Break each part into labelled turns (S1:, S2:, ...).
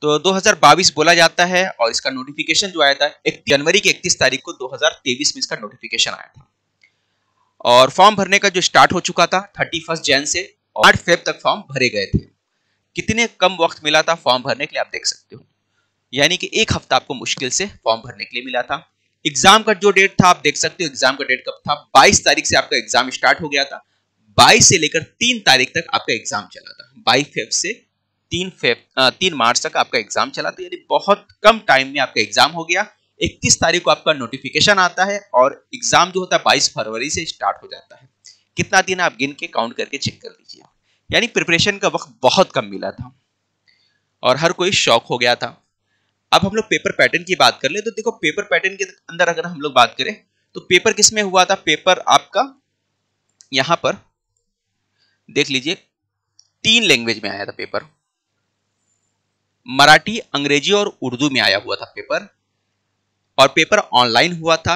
S1: तो 2022 बोला जाता है और इसका नोटिफिकेशन जो आया था 1 जनवरी की 31 तारीख को 2023 में इसका नोटिफिकेशन आया था। और फॉर्म भरने का जो स्टार्ट हो चुका था 31 जन से 8 फेब तक फॉर्म भरे गए थे। कितने कम वक्त मिला था फॉर्म भरने के लिए आप देख सकते हो, यानी कि 1 हफ्ता आपको मुश्किल से फॉर्म भरने के लिए मिला था। एग्जाम का जो डेट था आप देख सकते हो, एग्जाम का डेट कब था, 22 तारीख से आपका एग्जाम स्टार्ट हो गया था। 22 से लेकर 3 तारीख तक आपका एग्जाम चला था। 22 फेब से 3 मार्च तक आपका एग्जाम चला था, यानी बहुत कम टाइम में आपका एग्जाम हो गया। 31 तारीख को आपका नोटिफिकेशन आता है और एग्जाम जो होता है 22 फरवरी से स्टार्ट हो जाता है। कितना दिन आप गिन के काउंट करके चेक कर लीजिए, यानी प्रिपरेशन का वक्त बहुत कम मिला था और हर कोई शॉक हो गया था। अब हम लोग पेपर पैटर्न की बात कर ले तो देखो, पेपर पैटर्न के अंदर अगर हम लोग बात करें तो पेपर किस में हुआ था, पेपर आपका यहां पर देख लीजिए 3 लैंग्वेज में आया था पेपर, मराठी, अंग्रेजी और उर्दू में आया हुआ था पेपर। और पेपर ऑनलाइन हुआ था।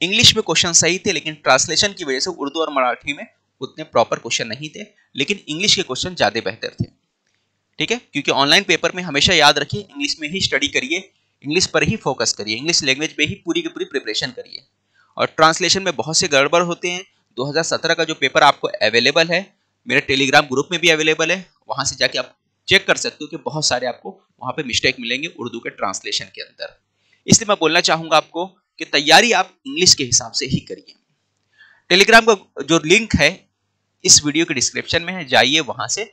S1: इंग्लिश में क्वेश्चन सही थे, लेकिन ट्रांसलेशन की वजह से उर्दू और मराठी में उतने प्रॉपर क्वेश्चन नहीं थे, लेकिन इंग्लिश के क्वेश्चन ज्यादा बेहतर थे। ठीक है, क्योंकि ऑनलाइन पेपर में हमेशा याद रखिए इंग्लिश में ही स्टडी करिए, इंग्लिश पर ही फोकस करिए, इंग्लिश लैंग्वेज पे ही पूरी की पूरी प्रिपरेशन करिए। और ट्रांसलेशन में बहुत से गड़बड़ होते हैं। 2017 का जो पेपर आपको अवेलेबल है, मेरे टेलीग्राम ग्रुप में भी अवेलेबल है, वहां से जाके आप चेक कर सकते हो कि बहुत सारे आपको वहां पे मिस्टेक मिलेंगे उर्दू के ट्रांसलेशन के अंदर। इसलिए मैं बोलना चाहूंगा आपको कि तैयारी आप इंग्लिश के हिसाब से ही करिए। टेलीग्राम का जो लिंक है इस वीडियो के डिस्क्रिप्शन में है, जाइए वहां से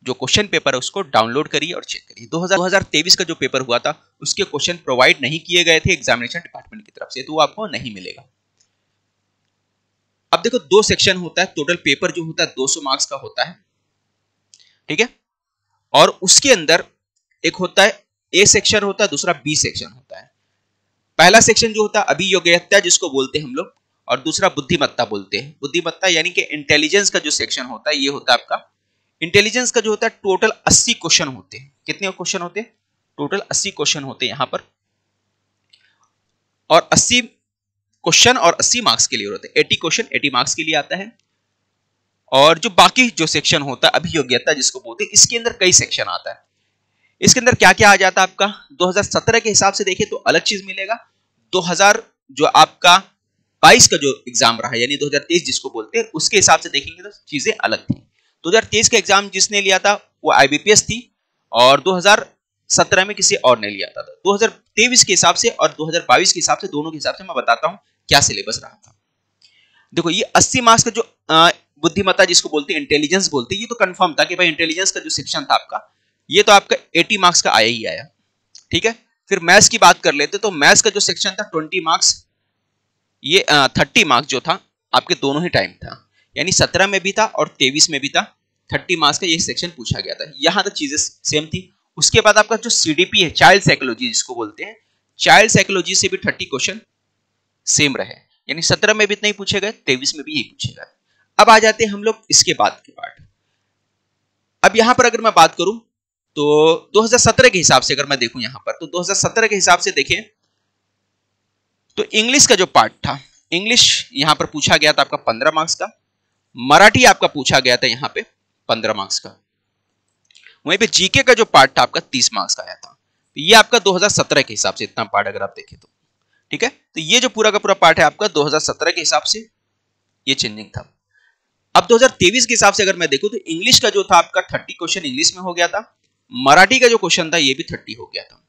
S1: जो क्वेश्चन पेपर है उसको डाउनलोड करिए और चेक करिए। 2023 का जो पेपर हुआ था उसके क्वेश्चन प्रोवाइड नहीं किए गए थे एग्जामिनेशन डिपार्टमेंट की तरफ से, तो वो आपको नहीं मिलेगा। अब देखो 2 सेक्शन होता है, टोटल पेपर जो होता है 200 मार्क्स का होता है। ठीक है, और उसके अंदर एक होता है ए सेक्शन होता है, दूसरा बी सेक्शन होता है। पहला सेक्शन जो होता है अभियोग्यता जिसको बोलते हैं हम लोग, और दूसरा बुद्धिमत्ता बोलते हैं। बुद्धिमत्ता यानी कि इंटेलिजेंस का जो सेक्शन होता है ये होता है आपका। इंटेलिजेंस का जो होता है टोटल 80 क्वेश्चन होते हैं। कितने क्वेश्चन होते हैं? टोटल 80 क्वेश्चन होते हैं यहां पर, और 80 क्वेश्चन और 80 मार्क्स के लिए होते हैं। 80 क्वेश्चन 80 मार्क्स के लिए आता है। और जो बाकी जो सेक्शन होता है अभियोग्यता जिसको बोलते हैं, इसके अंदर कई सेक्शन आता है। इसके अंदर क्या क्या आ जाता है आपका, 2017 के हिसाब से देखें तो अलग चीज मिलेगा। 2000 जो आपका 22 का जो एग्जाम रहा यानी 2023 जिसको बोलते हैं, उसके हिसाब से देखेंगे तो चीजें अलग थी। 2023 का एग्जाम जिसने लिया था वो IBPS थी, और 2017 में किसी और ने लिया था। 2023 के हिसाब से और 2022 के हिसाब से, दोनों के हिसाब से मैं बताता हूं क्या सिलेबस रहा था। देखो ये 80 मार्क्स का जो बुद्धिमत्ता जिसको बोलते हैं, इंटेलिजेंस बोलते हैं, ये तो कंफर्म था कि भाई इंटेलिजेंस का जो सेक्शन था आपका ये तो आपका 80 मार्क्स का आया ही आया। ठीक है, फिर मैथ्स की बात कर लेते तो मैथ्स का जो सेक्शन था 20 मार्क्स, ये 30 मार्क्स जो था आपके दोनों ही टाइम था, यानी 17 में भी था और 23 में भी था। 30 मार्क्स का ये सेक्शन पूछा गया था, यहां तक चीजें सेम थी। उसके बाद आपका जो CDP है, चाइल्ड साइकोलॉजी जिसको बोलते हैं, चाइल्ड साइकोलॉजी से भी 30 क्वेश्चन सेम रहे, यानी 17 में भी इतना ही पूछे गए, 23 में भी यही पूछे गए। अब आ जाते हैं हम लोग इसके बाद के पार्ट। अब यहां पर अगर मैं बात करूं तो 2017 के हिसाब से अगर मैं देखूं यहां पर, तो 2017 के हिसाब से देखें तो इंग्लिश का जो पार्ट था, इंग्लिश यहां पर पूछा गया था आपका 15 मार्क्स का, मराठी आपका पूछा गया था यहां पे 15 मार्क्स का, वहीं पे जीके का जो पार्ट था आपका 30 मार्क्स का आया था। तो ये आपका 2017 के हिसाब से इतना पार्ट अगर आप देखें तो। ठीक है, तो ये जो पूरा का पूरा पार्ट है आपका 2017 के हिसाब से ये चेंजिंग था। अब 2023 के हिसाब से अगर मैं देखूं तो इंग्लिश का जो था आपका 30 क्वेश्चन इंग्लिश में हो गया था, मराठी का जो क्वेश्चन था ये भी 30 हो गया था,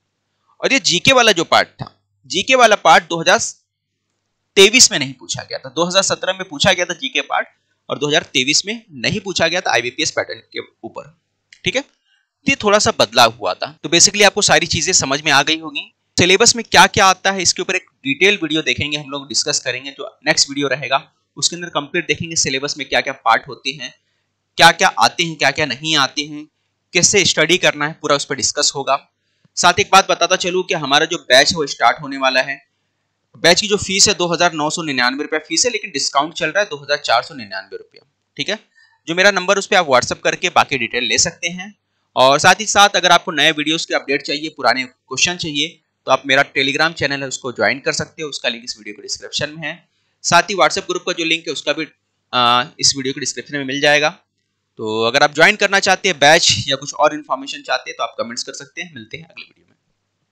S1: और ये जीके वाला जो पार्ट था, जीके वाला पार्ट 2023 में नहीं पूछा गया था। 2017 में पूछा गया था जीके पार्ट, और 2023 में नहीं पूछा गया था IBPS पैटर्न के ऊपर। ठीक है, ये थोड़ा सा बदलाव हुआ था। तो बेसिकली आपको सारी चीजें समझ में आ गई होगी। सिलेबस में क्या क्या आता है इसके ऊपर एक डिटेल वीडियो देखेंगे, हम लोग डिस्कस करेंगे। जो नेक्स्ट वीडियो रहेगा उसके अंदर कंप्लीट देखेंगे सिलेबस में क्या क्या पार्ट होते हैं, क्या क्या आते हैं, क्या क्या नहीं आते हैं, कैसे स्टडी करना है, पूरा उस पर डिस्कस होगा। साथ एक बात बताता चलूं कि हमारा जो बैच है वो स्टार्ट होने वाला है। बैच की जो फीस है 2999 रुपया फीस है, लेकिन डिस्काउंट चल रहा है 2499 रुपया। ठीक है, जो मेरा नंबर उस पर आप व्हाट्सअप करके बाकी डिटेल ले सकते हैं। और साथ ही साथ अगर आपको नए वीडियोस के अपडेट चाहिए, पुराने क्वेश्चन चाहिए, तो आप मेरा टेलीग्राम चैनल है उसको ज्वाइन कर सकते हो, उसका लिंक इस वीडियो के डिस्क्रिप्शन में है। साथ ही व्हाट्सएप ग्रुप का जो लिंक है उसका भी इस वीडियो के डिस्क्रिप्शन में मिल जाएगा। तो अगर आप ज्वाइन करना चाहते हैं बैच या कुछ और इन्फॉर्मेशन चाहते हैं तो आप कमेंट्स कर सकते हैं। मिलते हैं अगले वीडियो में।